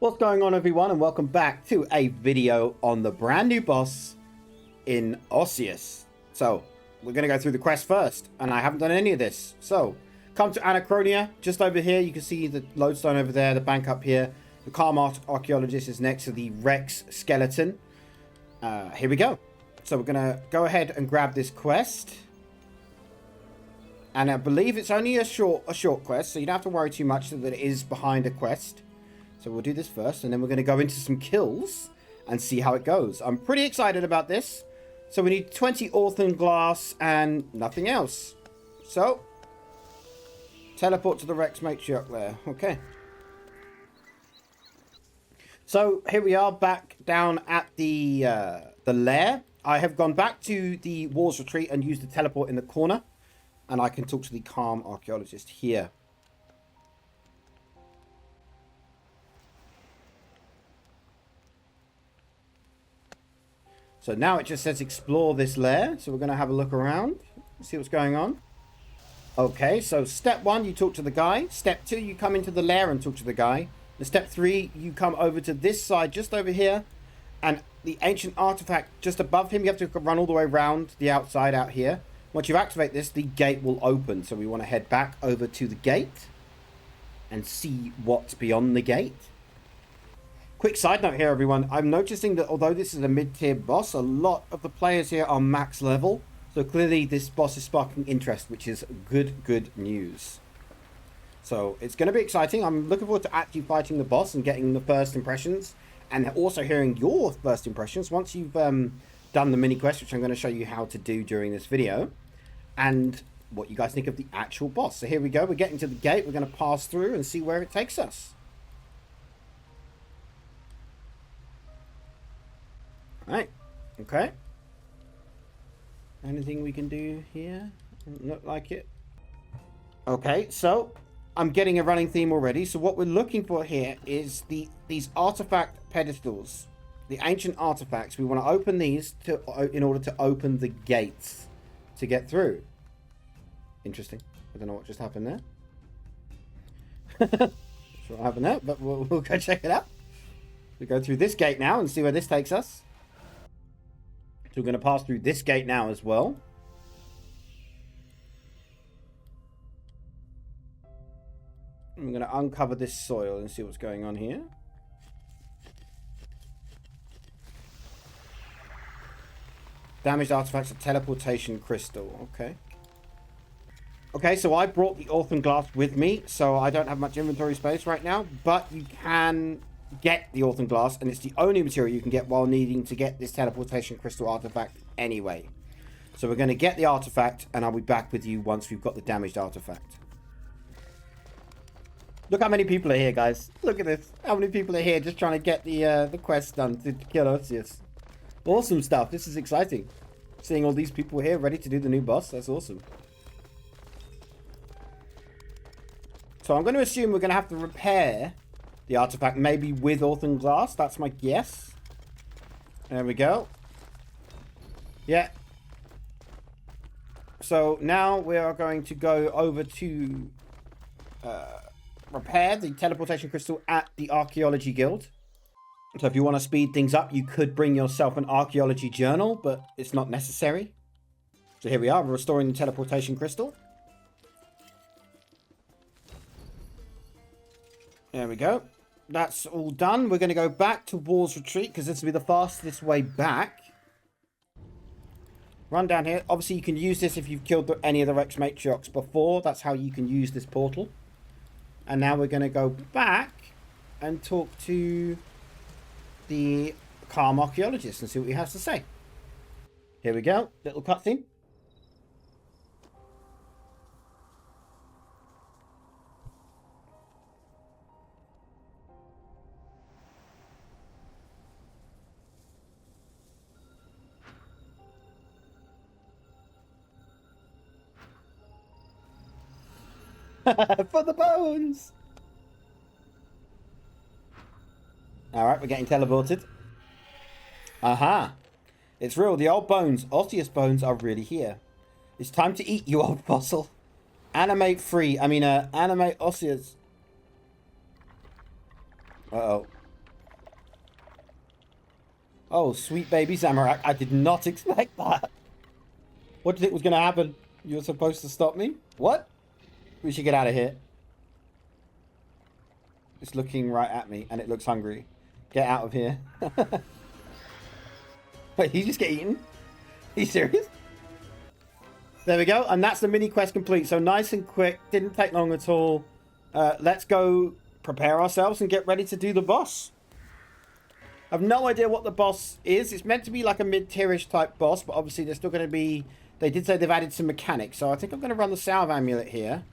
What's going on, everyone, and welcome back to a video on the brand new boss in OSSEOUS. So we're going to go through the quest first, and I haven't done any of this. So come to Anachronia, just over here. You can see the lodestone over there, the bank up here. The calm archaeologist is next to the Rex skeleton. Here we go. So we're going to go ahead and grab this quest. And I believe it's only a short quest, so you don't have to worry too much that it is behind a quest. So we'll do this first, and then we're going to go into some kills and see how it goes. I'm pretty excited about this. So we need 20 orphan glass and nothing else. So, teleport to the Rex matriarch there. Okay. So here we are back down at the lair. I have gone back to the War's Retreat and used the teleport in the corner. And I can talk to the calm archaeologist here. So now it just says explore this lair. So we're going to have a look around, see what's going on. Okay, so step 1, you talk to the guy. Step 2, you come into the lair and talk to the guy. And step 3, you come over to this side, just over here. And the ancient artifact just above him, you have to run all the way around the outside out here. Once you activate this, the gate will open. So we want to head back over to the gate and see what's beyond the gate. Quick side note here, everyone. I'm noticing that although this is a mid-tier boss, a lot of the players here are max level. So clearly this boss is sparking interest, which is good news. So it's going to be exciting. I'm looking forward to actually fighting the boss and getting the first impressions. And also hearing your first impressions once you've done the mini quest, which I'm going to show you how to do during this video. And what you guys think of the actual boss. So here we go. We're getting to the gate. We're going to pass through and see where it takes us. Right, okay. Anything we can do here? Doesn't look like it. Okay, so I'm getting a running theme already. So what we're looking for here is these artifact pedestals, the ancient artifacts. We want to open these in order to open the gates to get through. Interesting. I don't know what just happened there. Not sure what happened there, but we'll go check it out. We go through this gate now and see where this takes us. So we're going to pass through this gate now as well. I'm going to uncover this soil and see what's going on here. Damaged artifacts, a teleportation crystal. Okay. Okay, so I brought the orphan glass with me, so I don't have much inventory space right now, but you can get the orphan glass, and it's the only material you can get while needing to get this teleportation crystal artifact anyway. So we're going to get the artifact, and I'll be back with you once we've got the damaged artifact. Look how many people are here, guys. Look at this. How many people are here just trying to get the quest done to kill OSSEOUS. Awesome stuff. This is exciting. Seeing all these people here ready to do the new boss. That's awesome. So I'm going to assume we're going to have to repair the artifact, maybe with orphan glass. That's my guess. There we go. Yeah. So now we are going to go over to repair the teleportation crystal at the Archaeology Guild. So if you want to speed things up, you could bring yourself an archaeology journal, but it's not necessary. So here we are, restoring the teleportation crystal. There we go. That's all done. We're going to go back to War's Retreat because this will be the fastest way back. Run down here. Obviously, you can use this if you've killed any of the Rex matriarchs before. That's how you can use this portal. And now we're going to go back and talk to the calm archaeologist and see what he has to say. Here we go. Little cutscene. For the bones! Alright, we're getting teleported. Aha! It's real, the old bones, OSSEOUS bones, are really here. It's time to eat, you old fossil. Animate OSSEOUS. Uh-oh. Oh, sweet baby Zamorak. I did not expect that. What did you think was going to happen? You were supposed to stop me? What? We should get out of here. It's looking right at me, and it looks hungry. Get out of here. Wait, he just get eaten? Are you serious? There we go, and that's the mini quest complete. So nice and quick, didn't take long at all. Let's go prepare ourselves and get ready to do the boss. I've no idea what the boss is. It's meant to be like a mid-tierish type boss, but obviously they're still going to be... They did say they've added some mechanics, so I think I'm going to run the Salve Amulet here.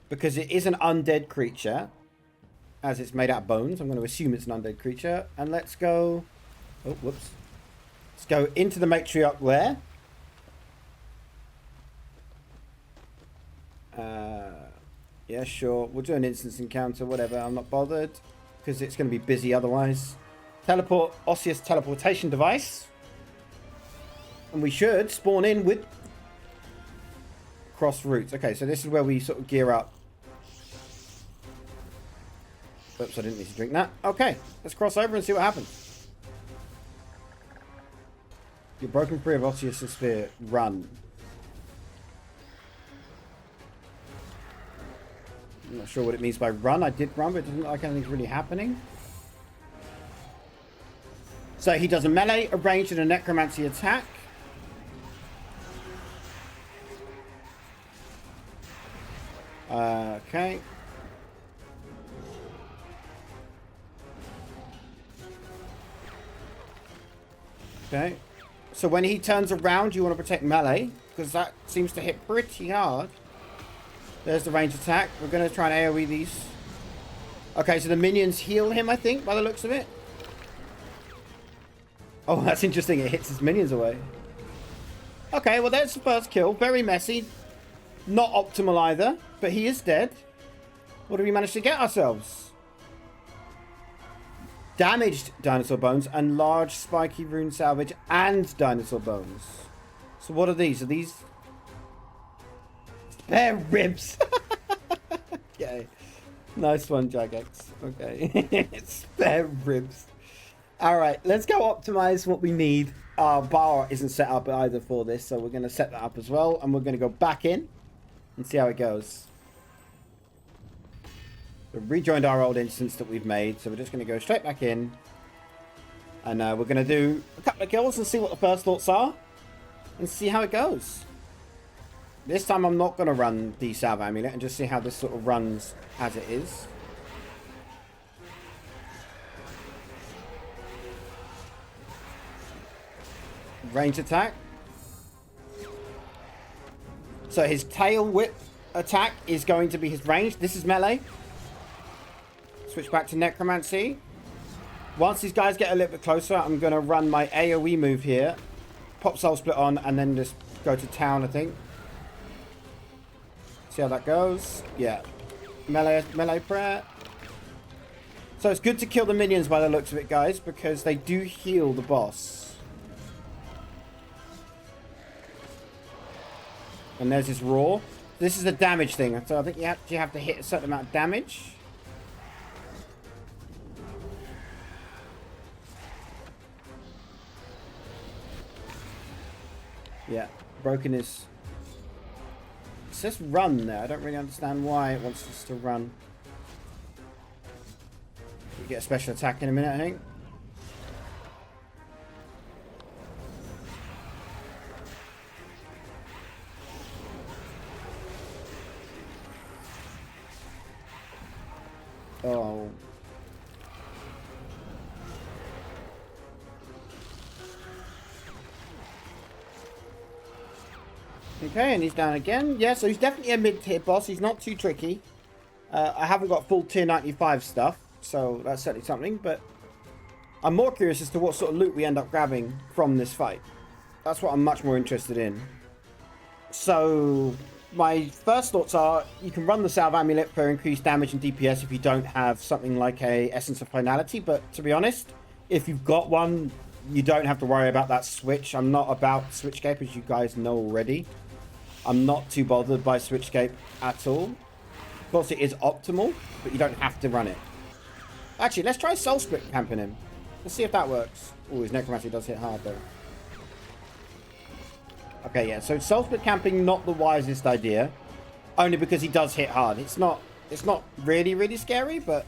Because it is an undead creature. As it's made out of bones. I'm going to assume it's an undead creature. And let's go... Oh, whoops. Let's go into the matriarch there. Yeah, sure. We'll do an instance encounter, whatever. I'm not bothered. Because it's going to be busy otherwise. Teleport, OSSEOUS teleportation device. And we should spawn in with cross routes. Okay, so this is where we sort of gear up. Oops, I didn't need to drink that. Okay, let's cross over and see what happens. You're broken free of OSSEOUS sphere. Run. I'm not sure what it means by run. I did run, but it doesn't look like anything's really happening. So he does a melee, a ranged, and a necromancy attack. Okay. Okay. So when he turns around, you want to protect melee, because that seems to hit pretty hard. There's the range attack. We're going to try and AoE these. Okay, so the minions heal him, I think, by the looks of it. Oh, that's interesting. It hits his minions away. Okay, well, there's the first kill. Very messy. Not optimal either, but he is dead. What do we manage to get ourselves? Damaged dinosaur bones and large spiky rune salvage and dinosaur bones. So what are these? Are these... Spare ribs. Okay. Nice one, Jagex. Okay. Spare ribs. Alright, let's go optimize what we need. Our bar isn't set up either for this, so we're going to set that up as well. And we're going to go back in and see how it goes. We've rejoined our old instance that we've made, so we're just going to go straight back in. And we're going to do a couple of kills and see what the first thoughts are. And see how it goes. This time I'm not going to run the Salve Amulet and just see how this sort of runs as it is. Range attack. So his tail whip attack is going to be his range. This is melee. Switch back to necromancy. Once these guys get a little bit closer, I'm going to run my AoE move here. Pop soul split on and then just go to town, I think. See how that goes. Yeah. Melee prayer. So it's good to kill the minions by the looks of it, guys, because they do heal the boss. And there's his roar. This is the damage thing. So I think you have to hit a certain amount of damage. Yeah. Broken is... It says run there. I don't really understand why it wants us to run. We get a special attack in a minute, I think. Oh. Okay, and he's down again. Yeah, so he's definitely a mid-tier boss. He's not too tricky. I haven't got full tier 95 stuff, so that's certainly something. But I'm more curious as to what sort of loot we end up grabbing from this fight. That's what I'm much more interested in. So my first thoughts are you can run the Salve Amulet for increased damage and DPS if you don't have something like a Essence of Finality. But to be honest, if you've got one, you don't have to worry about that switch. I'm not about Switchscape, as you guys know already. I'm not too bothered by Switchscape at all. Of course, it is optimal, but you don't have to run it. Actually, let's try Soul Split camping him. Let's see if that works. Oh, his necromancy does hit hard though. Okay, yeah. So soul split camping, not the wisest idea, only because he does hit hard. It's not really scary, but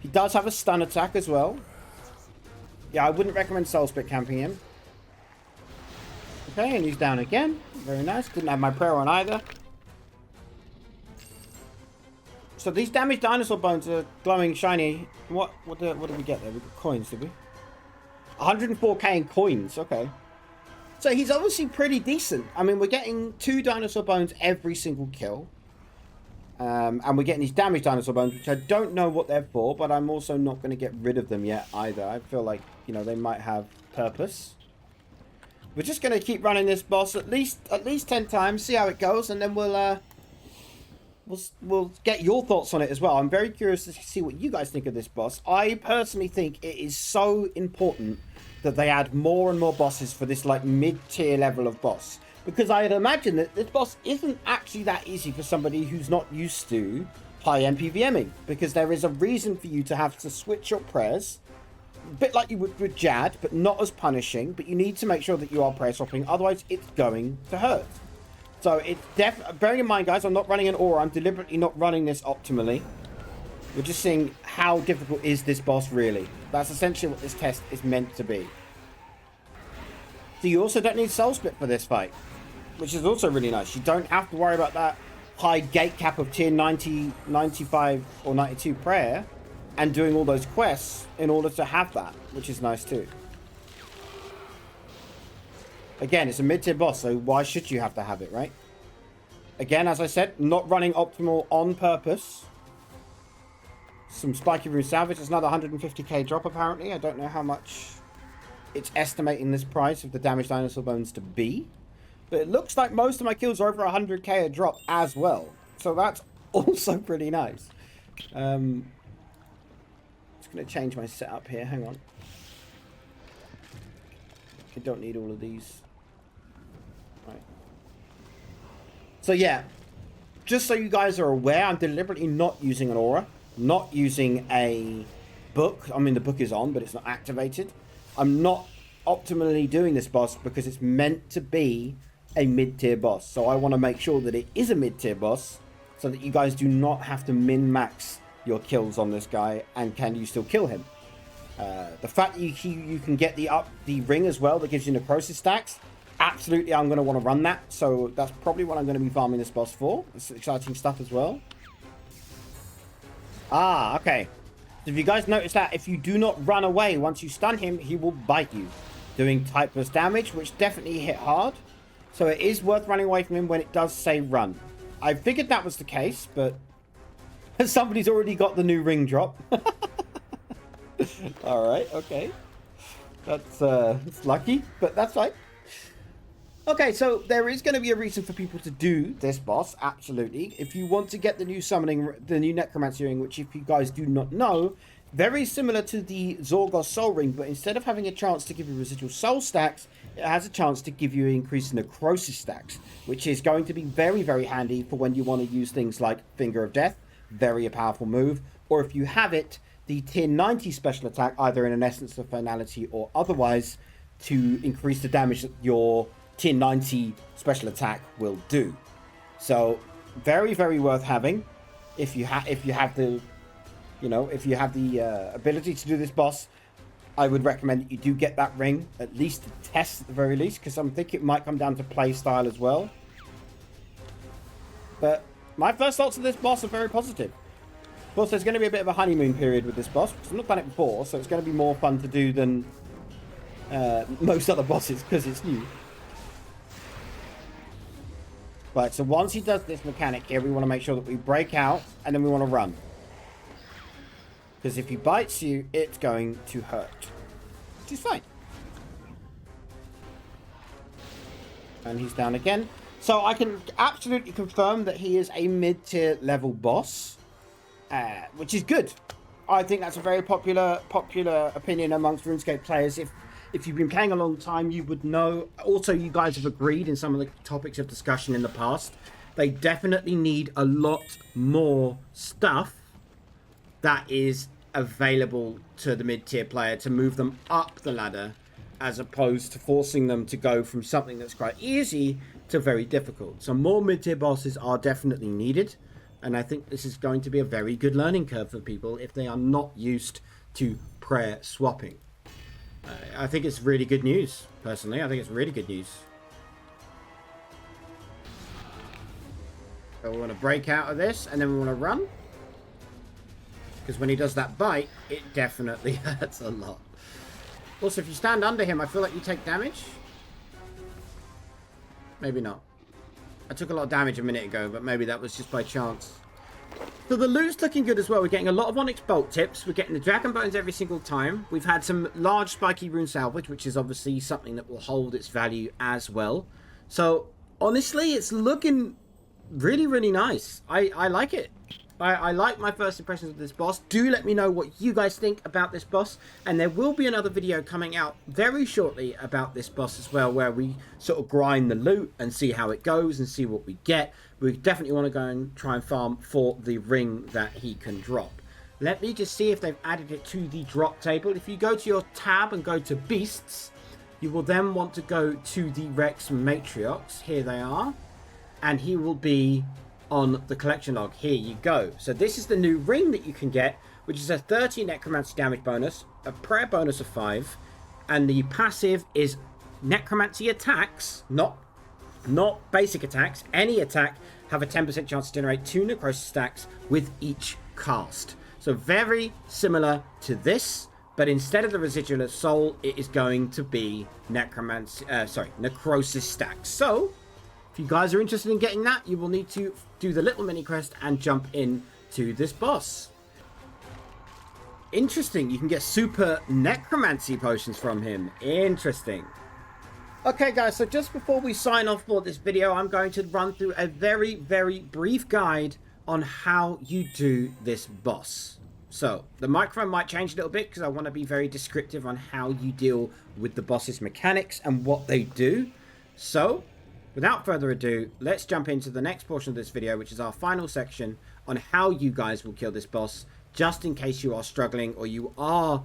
he does have a stun attack as well. Yeah, I wouldn't recommend soul split camping him. Okay, and he's down again. Very nice. Didn't have my prayer on either. So these damaged dinosaur bones are glowing shiny. What did we get there? We got coins, did we? 104k in coins. Okay. So he's obviously pretty decent. I mean, we're getting 2 dinosaur bones every single kill. And we're getting these damaged dinosaur bones, which I don't know what they're for, but I'm also not going to get rid of them yet either. I feel like, you know, they might have purpose. We're just going to keep running this boss at least 10 times, see how it goes, and then we'll get your thoughts on it as well. I'm very curious to see what you guys think of this boss. I personally think it is so important that they add more and more bosses for this like mid-tier level of boss. Because I'd imagine that this boss isn't actually that easy for somebody who's not used to high MPVMing. Because there is a reason for you to have to switch your prayers. A bit like you would with Jad, but not as punishing. But you need to make sure that you are prayer swapping, otherwise it's going to hurt. So it's bearing in mind, guys, I'm not running an aura. I'm deliberately not running this optimally. We're just seeing how difficult is this boss really. That's essentially what this test is meant to be. So you also don't need soul split for this fight, which is also really nice. You don't have to worry about that high gate cap of tier 90, 95 or 92 prayer and doing all those quests in order to have that, which is nice too. Again, it's a mid-tier boss, so why should you have to have it, right? Again, as I said, not running optimal on purpose. Some spiky rune salvage. There's another 150k drop, apparently. I don't know how much it's estimating this price of the damaged dinosaur bones to be. But it looks like most of my kills are over 100k a drop as well. So that's also pretty nice. Just going to change my setup here. Hang on. I don't need all of these. Right. So yeah, just so you guys are aware, I'm deliberately not using an aura, not using a book. I mean, the book is on, but it's not activated. I'm not optimally doing this boss because it's meant to be a mid-tier boss. So I want to make sure that it is a mid-tier boss so that you guys do not have to min-max your kills on this guy, and can you still kill him. The fact that you can get the ring as well that gives you necrosis stacks, absolutely I'm going to want to run that. So that's probably what I'm going to be farming this boss for. It's exciting stuff as well. Ah, okay. So if you guys notice that if you do not run away once you stun him, he will bite you, doing typeless damage, which definitely hit hard. So it is worth running away from him when it does say run. I figured that was the case, but somebody's already got the new ring drop. All right, okay. That's it's lucky, but that's fine. Okay, so there is going to be a reason for people to do this boss, absolutely. If you want to get the new summoning, the new necromancy ring, which if you guys do not know, very similar to the Zorgos soul ring, but instead of having a chance to give you residual soul stacks, it has a chance to give you increased necrosis stacks, which is going to be very, very handy for when you want to use things like Finger of Death, very a powerful move, or if you have it, the tier 90 special attack, either in an Essence of Finality or otherwise, to increase the damage that your tier 90 special attack will do. So very, very worth having if you have the ability to do this boss. I would recommend that you do get that ring, at least to test at the very least, because I think it might come down to play style as well. But my first thoughts of this boss are very positive. Of course, there's going to be a bit of a honeymoon period with this boss, because I've not done it before, so it's going to be more fun to do than most other bosses, because it's new. Right, so once he does this mechanic here, we want to make sure that we break out, and then we want to run. Because if he bites you, it's going to hurt. Which is fine. And he's down again. So I can absolutely confirm that he is a mid-tier level boss. Which is good. I think that's a very popular opinion amongst RuneScape players. If you've been playing a long time, you would know. Also, you guys have agreed in some of the topics of discussion in the past. They definitely need a lot more stuff that is available to the mid-tier player to move them up the ladder, as opposed to forcing them to go from something that's quite easy to very difficult. So more mid-tier bosses are definitely needed, and I think this is going to be a very good learning curve for people if they are not used to prayer swapping. I think it's really good news, personally. I think it's really good news. So we want to break out of this, and then we want to run. Because when he does that bite, it definitely hurts a lot. Also, if you stand under him, I feel like you take damage. Maybe not. I took a lot of damage a minute ago, but maybe that was just by chance. So the loot's looking good as well. We're getting a lot of Onyx Bolt tips. We're getting the Dragon Bones every single time. We've had some large spiky rune salvage, which is obviously something that will hold its value as well. So, honestly, it's looking really, really nice. I like it. I like my first impressions of this boss. Do let me know what you guys think about this boss. And there will be another video coming out very shortly about this boss as well, where we sort of grind the loot and see how it goes and see what we get. We definitely want to go and try and farm for the ring that he can drop. Let me just see if they've added it to the drop table. If you go to your tab and go to Beasts, you will then want to go to the Rex Matriox. Here they are. And he will be on the collection log. Here you go. So this is the new ring that you can get, which is a 30 necromancy damage bonus, a prayer bonus of 5, and the passive is necromancy attacks, not basic attacks. Any attack have a 10% chance to generate 2 necrosis stacks with each cast. So very similar to this, but instead of the residual of soul, it is going to be necrosis stacks. So if you guys are interested in getting that, you will need to do the little mini quest and jump in to this boss. Interesting. You can get super necromancy potions from him. Interesting. Okay, guys, so just before we sign off for this video, I'm going to run through a very, very brief guide on how you do this boss. So, the microphone might change a little bit because I want to be very descriptive on how you deal with the boss's mechanics and what they do. So, without further ado, let's jump into the next portion of this video, which is our final section on how you guys will kill this boss, just in case you are struggling or you are,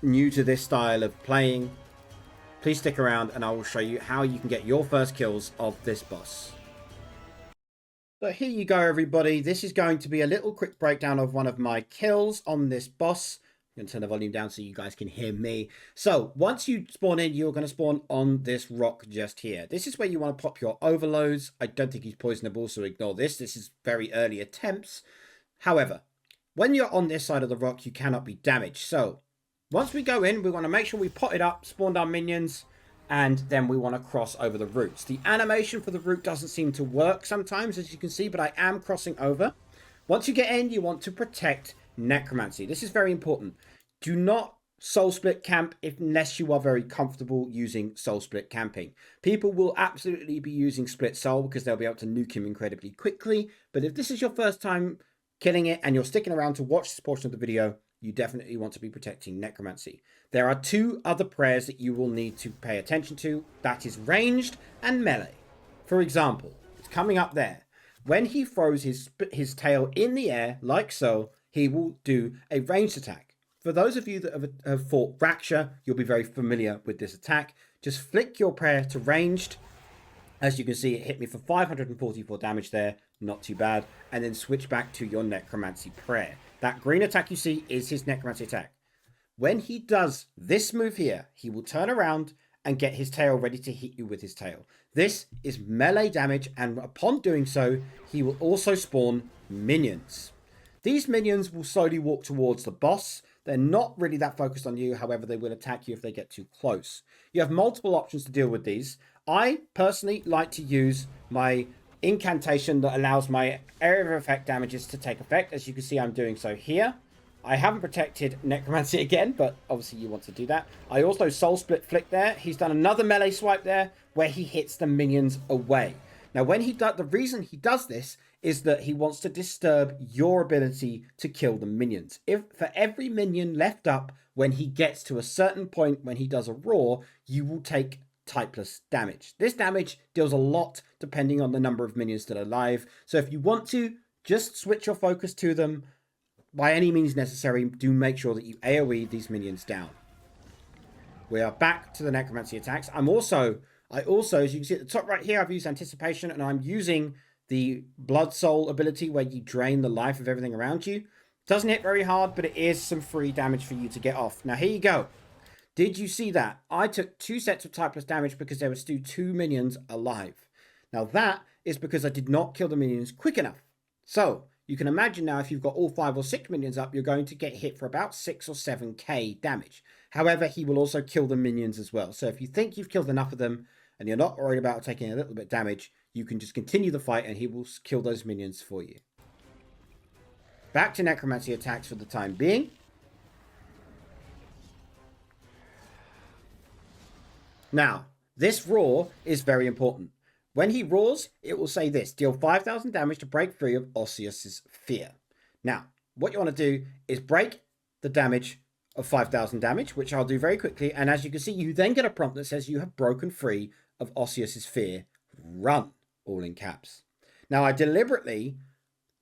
new to this style of playing. Please stick around and I will show you how you can get your first kills of this boss. So here you go, everybody. This is going to be a little quick breakdown of one of my kills on this boss. I'm going to turn the volume down so you guys can hear me. So once you spawn in, you're going to spawn on this rock just here. This is where you want to pop your overloads. I don't think he's poisonable, so ignore this. This is very early attempts. However, when you're on this side of the rock, you cannot be damaged. So once we go in, we want to make sure we pot it up, spawned our minions, and then we want to cross over the roots. The animation for the root doesn't seem to work sometimes, as you can see, but I am crossing over. Once you get in, you want to protect necromancy. This is very important. Do not soul split camp unless you are very comfortable using soul split camping. People will absolutely be using split soul because they'll be able to nuke him incredibly quickly. But if this is your first time killing it and you're sticking around to watch this portion of the video, you definitely want to be protecting necromancy. There are 2 other prayers that you will need to pay attention to. That is ranged and melee. For example, it's coming up there. When he throws his tail in the air, like so, he will do a ranged attack. For those of you that have fought Raksha, you'll be very familiar with this attack. Just flick your prayer to ranged. As you can see, it hit me for 544 damage there. Not too bad. And then switch back to your necromancy prayer. That green attack you see is his necromancy attack. When he does this move here, he will turn around and get his tail ready to hit you with his tail. This is melee damage, and upon doing so, he will also spawn minions. These minions will slowly walk towards the boss. They're not really that focused on you, however, they will attack you if they get too close. You have multiple options to deal with these. I personally like to use my incantation that allows my area of effect damages to take effect. As you can see, I'm doing so here. I haven't protected necromancy again, but obviously you want to do that. I also soul split flick there. He's done another melee swipe there where he hits the minions away. Now, when he does, the reason he does this is that he wants to disturb your ability to kill the minions. If for every minion left up when he gets to a certain point when he does a roar, you will take typeless damage. This damage deals a lot depending on the number of minions that are alive. So if you want to, just switch your focus to them, by any means necessary, do make sure that you AoE these minions down. We are back to the necromancy attacks. I also, as you can see at the top right here, I've used anticipation, and I'm using the blood soul ability where you drain the life of everything around you. Doesn't hit very hard, but it is some free damage for you to get off. Now, here you go. Did you see that? I took 2 sets of typeless damage because there were still 2 minions alive. Now, that is because I did not kill the minions quick enough. So, you can imagine now if you've got all 5 or 6 minions up, you're going to get hit for about 6 or 7k damage. However, he will also kill the minions as well. So if you think you've killed enough of them and you're not worried about taking a little bit of damage, you can just continue the fight and he will kill those minions for you. Back to necromancy attacks for the time being. Now, this roar is very important. When he roars, it will say this: deal 5,000 damage to break free of OSSEOUS' fear. Now, what you want to do is break the damage of 5,000 damage, which I'll do very quickly. And as you can see, you then get a prompt that says you have broken free of OSSEOUS' fear. Run, all in caps. Now, I deliberately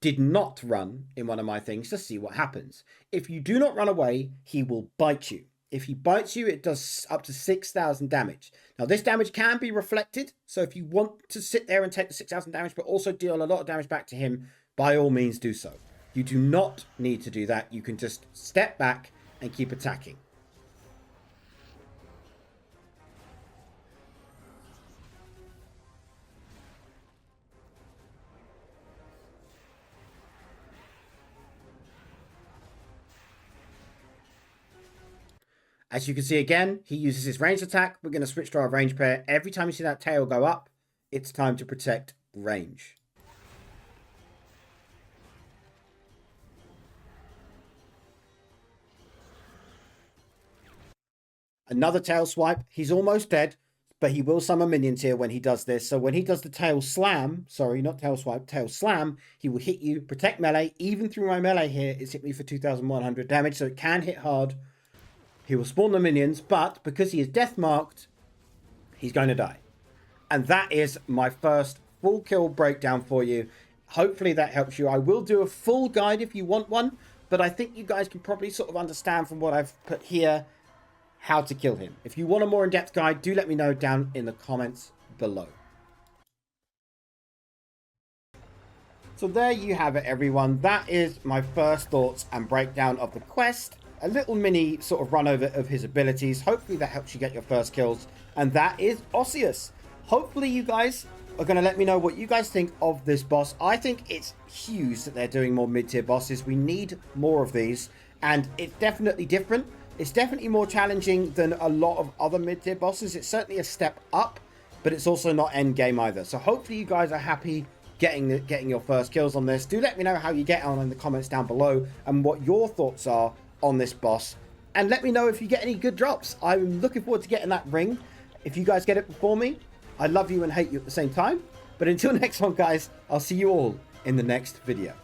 did not run in one of my things to see what happens. If you do not run away, he will bite you. If he bites you, it does up to 6,000 damage. Now, this damage can be reflected. So if you want to sit there and take the 6,000 damage, but also deal a lot of damage back to him, by all means do so. You do not need to do that. You can just step back and keep attacking. As you can see again, he uses his ranged attack. We're going to switch to our range pair. Every time you see that tail go up, it's time to protect range. Another tail swipe. He's almost dead, but he will summon minions here when he does this. So when he does the tail slam, sorry, not tail swipe, tail slam, he will hit you, protect melee. Even through my melee here, it's hit me for 2,100 damage, so it can hit hard. He will spawn the minions, but because he is death marked, he's going to die. And that is my first full kill breakdown for you. Hopefully that helps you. I will do a full guide if you want one, but I think you guys can probably sort of understand from what I've put here how to kill him. If you want a more in-depth guide, do let me know down in the comments below. So there you have it, everyone. That is my first thoughts and breakdown of the quest. A little mini sort of run over of his abilities. Hopefully that helps you get your first kills. And that is OSSEOUS. Hopefully you guys are going to let me know what you guys think of this boss. I think it's huge that they're doing more mid-tier bosses. We need more of these. And it's definitely different. It's definitely more challenging than a lot of other mid-tier bosses. It's certainly a step up, but it's also not end game either. So hopefully you guys are happy getting your first kills on this. Do let me know how you get on in the comments down below and what your thoughts are on this boss, and let me know if you get any good drops. I'm looking forward to getting that ring. If you guys get it before me, I love you and hate you at the same time. But until next one, guys, I'll see you all in the next video.